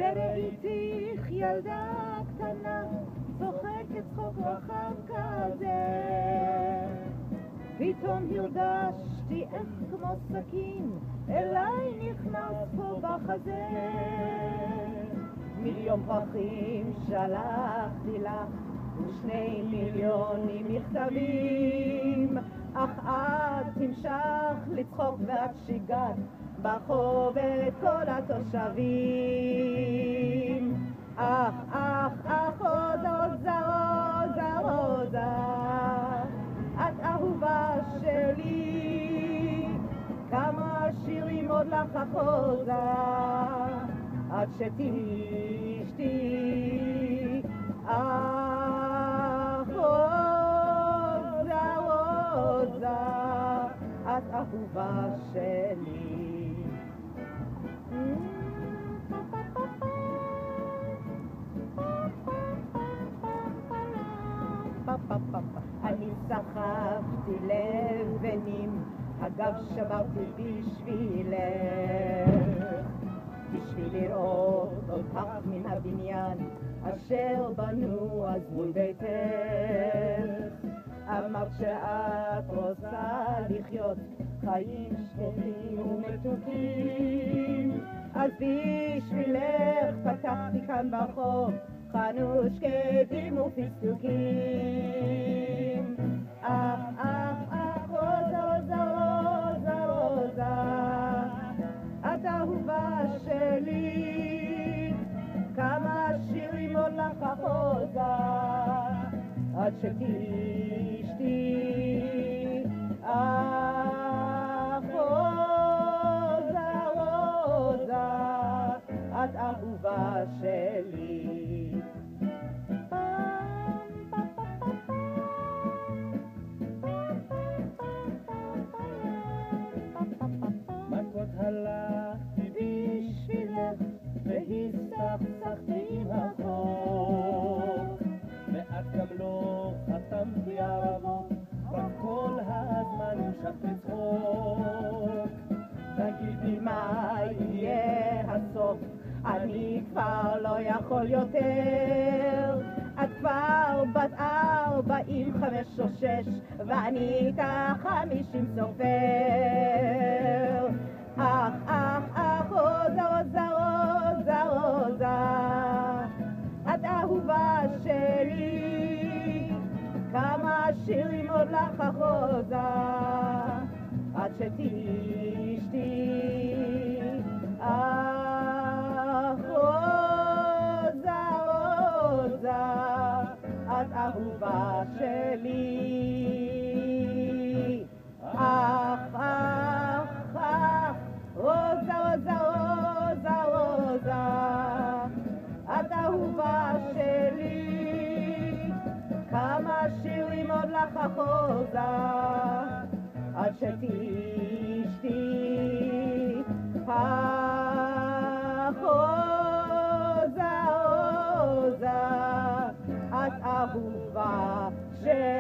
שראיתיך ילדה קטנה, צוחקת צחוק רחב כזה. פתאום הרגשתי איך כמו סכין אליי נכנס פה בחזה. מיליון פרחים שלחתי לך ו2 מיליונים מכתבים, אך את תמשך לצחוק ואת שיגעת ברחוב את כל התושבים. אך רוזה, את אהובה שלי, כמה שירים עוד לך אחוזה, עד שתשתי. אך רוזה, את אהובה שלי. אני סחבתי לבנים, אגב שברתי בשבילך, בשביל לראות אותך מן הבניין אשר בנו אז מול ביתך. אמרת שאת רוצה לחיות חיים שקטים ומתוקים, אז בשבילך פתחתי כאן ברחוב חנות שקדים ופיסטוקים. אך רוזה, את אהובה שלי, כמה שירים עוד לך אחוזה, עד שתשתי. אך רוזה, את אהובה שלי. מכות הלכתי בשבילך והסתכסכתי עם החוק, ואת גם לא חתמתי ערבות, רק כל הזמן המשכת לצחוק. תגידי מה יהיה הסוף, אני כבר לא יכול יותר. את כבר בת 45 או 6 ואני איתך 50 סופר. אך רוזה, את אהובה שלי, כמה שירים עוד לך אחוזה, עד שתשתי. אך רוזה, את אהובה שלי. אך רוזה, את אהובה שלי, כמה שירים עוד לך אחוזה, עד שתשתי. אך רוזה, את אהובה שלי.